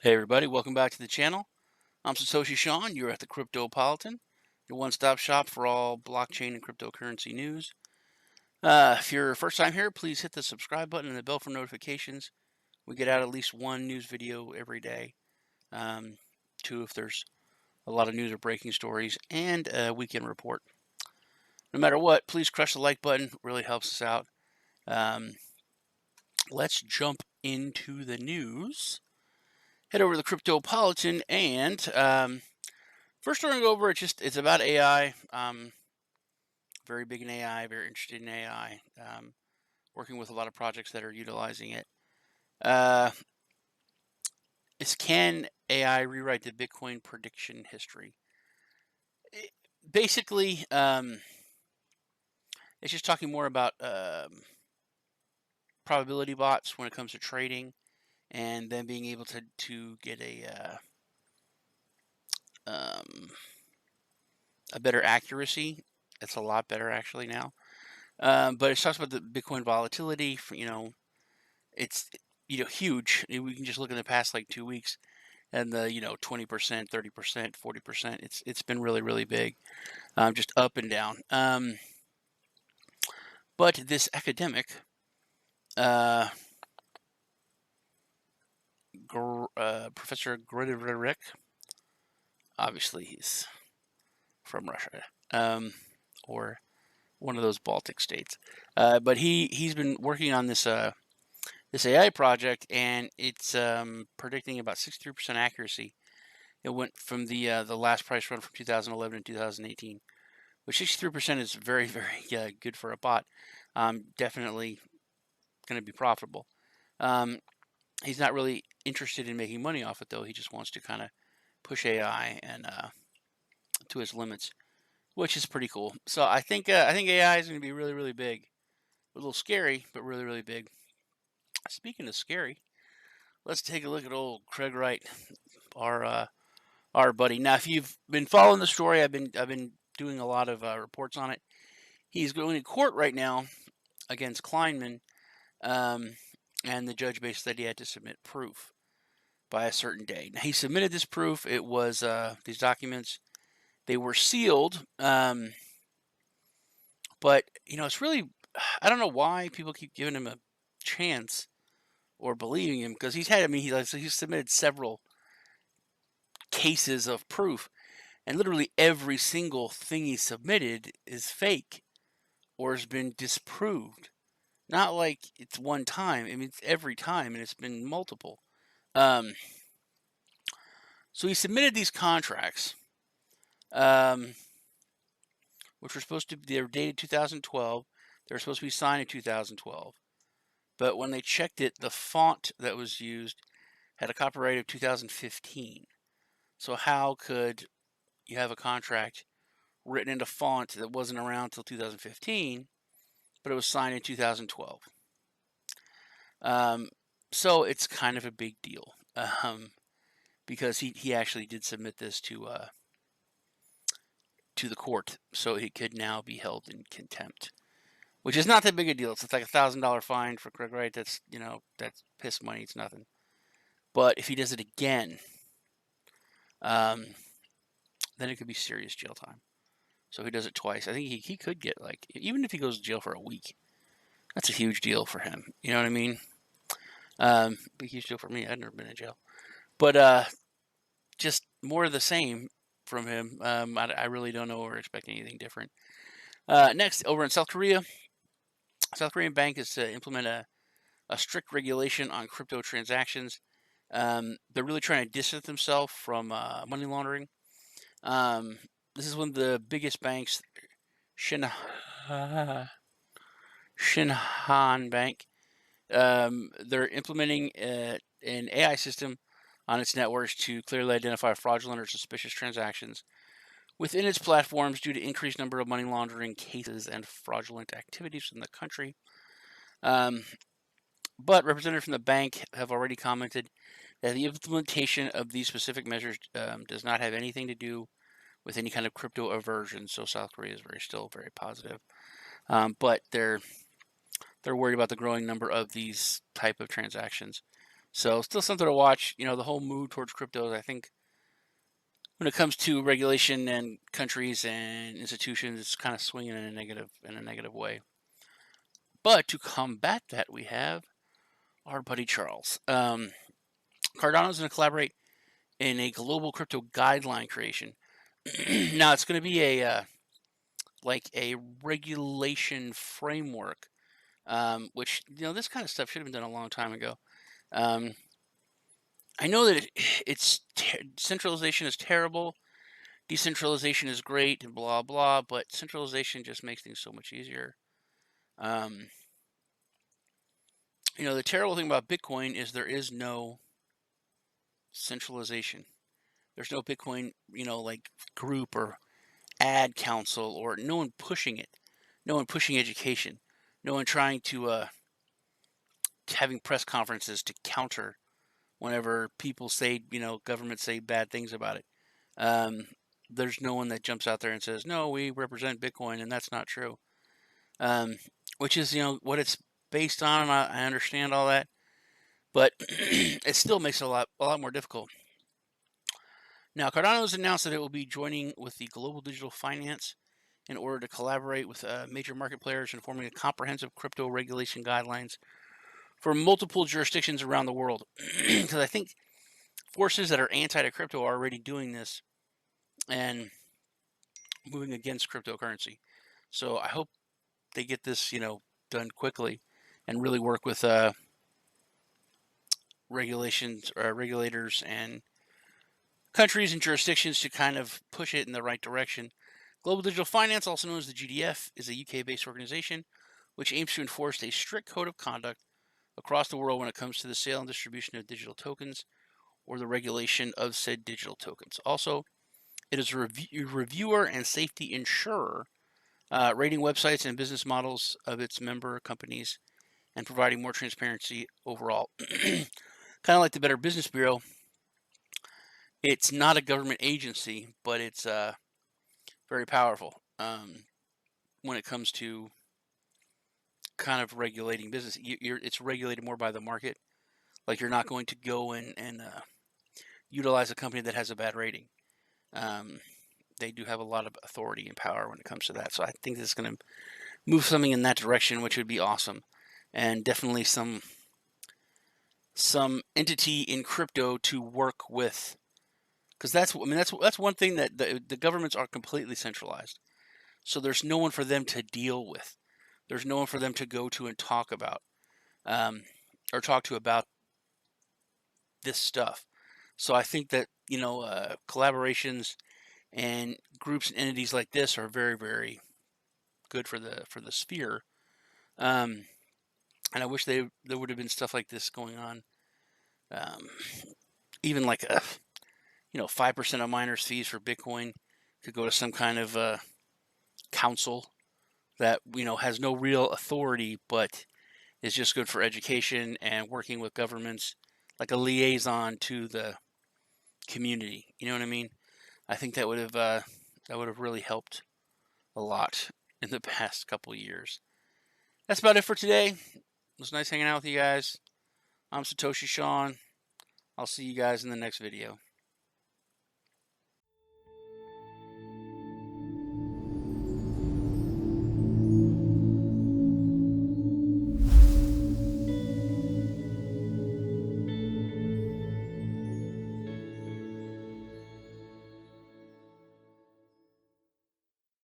Hey everybody, welcome back to the channel. I'm Satoshi Sean. You're at the Cryptopolitan, your one-stop shop for all blockchain and cryptocurrency news. If you're first time here, please hit the subscribe button and the bell for notifications. We get out at least one news video every day. Two if there's a lot of news or breaking stories, and a weekend report. No matter what, please crush the like button. It really helps us out. Um, let's jump into the news. Head over to the Cryptopolitan and first, we're going to go over it's about AI. Very big in AI, very interested in AI. Working with a lot of projects that are utilizing it. Uh, can AI rewrite the Bitcoin prediction history? It, basically, it's just talking more about probability bots when it comes to trading, and then being able to get a better accuracy. It's a lot better actually now. But it talks about the Bitcoin volatility. It's huge. We can just look in the past like 2 weeks, and the 20%, 30%, 40%. It's been really big, just up and down. But this academic, Professor Gregorek, obviously he's from Russia, or one of those Baltic states. But he's been working on this AI project, and it's predicting about 63% accuracy. It went from the last price run from 2011 to 2018, which 63% is very good for a bot. Definitely going to be profitable. He's not really interested in making money off it, though. He just wants to kind of push AI and to its limits, which is pretty cool. So I think AI is going to be really big. A little scary, but really big. Speaking of scary, let's take a look at old Craig Wright, our buddy. Now, if you've been following the story, I've been doing a lot of reports on it. He's going to court right now against Kleinman, um, and the judge basically said he had to submit proof by a certain day. Now, he submitted this proof. It was these documents. They were sealed, but it's really, I don't know why people keep giving him a chance or believing him, because he's submitted several cases of proof, and literally every single thing he submitted is fake or has been disproved. Not like it's one time. I mean, it's every time, and it's been multiple. Um, so he submitted these contracts, um, which were they were dated 2012. They were supposed to be signed in 2012. But when they checked it, the font that was used had a copyright of 2015. So how could you have a contract written in a font that wasn't around until 2015, but it was signed in 2012? Um, so it's kind of a big deal, because he actually did submit this to the court, so he could now be held in contempt, which is not that big a deal. It's like $1,000 fine for Craig Wright. That's piss money. It's nothing. But if he does it again, um, then it could be serious jail time. So he does it twice. I think he could get, like, even if he goes to jail for a week, that's a huge deal for him. You know what I mean? Big huge deal for me. I've never been in jail. But just more of the same from him. I really don't know. We're expecting anything different. Next, over in South Korea, South Korean bank is to implement a strict regulation on crypto transactions. They're really trying to distance themselves from money laundering. This is one of the biggest banks, Shinhan Bank. They're implementing an AI system on its networks to clearly identify fraudulent or suspicious transactions within its platforms due to increased number of money laundering cases and fraudulent activities in the country. But representatives from the bank have already commented that the implementation of these specific measures does not have anything to do with any kind of crypto aversion. So South Korea is still very positive, but they're worried about the growing number of these type of transactions. So still something to watch. The whole move towards cryptos, I think, when it comes to regulation and countries and institutions, it's kind of swinging in a negative way. But to combat that, we have our buddy Charles. Cardano is going to collaborate in a global crypto guideline creation. Now it's going to be like a regulation framework, which this kind of stuff should have been done a long time ago. I know that centralization is terrible. Decentralization is great and blah, blah, but centralization just makes things so much easier. The terrible thing about Bitcoin is there is no centralization. There's no Bitcoin, like group or ad council, or no one pushing it. No one pushing education. No one trying to having press conferences to counter whenever people say, governments say bad things about it. There's no one that jumps out there and says, no, we represent Bitcoin, and that's not true. Which is, what it's based on, and I understand all that, but it still makes it a lot more difficult. Now, Cardano has announced that it will be joining with the global digital finance in order to collaborate with major market players in forming a comprehensive crypto regulation guidelines for multiple jurisdictions around the world. Because I think forces that are anti-crypto are already doing this and moving against cryptocurrency. So I hope they get this, done quickly and really work with regulators and countries and jurisdictions to kind of push it in the right direction. Global Digital Finance, also known as the GDF, is a UK-based organization which aims to enforce a strict code of conduct across the world when it comes to the sale and distribution of digital tokens or the regulation of said digital tokens. Also, it is a reviewer and safety insurer, rating websites and business models of its member companies and providing more transparency overall. Kind of like the Better Business Bureau. It's not a government agency, but it's very powerful when it comes to kind of regulating business. It's regulated more by the market. Like, you're not going to go and utilize a company that has a bad rating. They do have a lot of authority and power when it comes to that. So I think this is going to move something in that direction, which would be awesome, and definitely some entity in crypto to work with. Because that's one thing that the governments are completely centralized. So there's no one for them to deal with. There's no one for them to go to and talk about, or talk to about this stuff. So I think that collaborations and groups and entities like this are very, very good for the sphere. And I wish there would have been stuff like this going on. Even like 5% of miners' fees for Bitcoin could go to some kind of council that has no real authority, but is just good for education and working with governments, like a liaison to the community. You know what I mean? I think that would have really helped a lot in the past couple of years. That's about it for today. It was nice hanging out with you guys. I'm Satoshi Sean. I'll see you guys in the next video.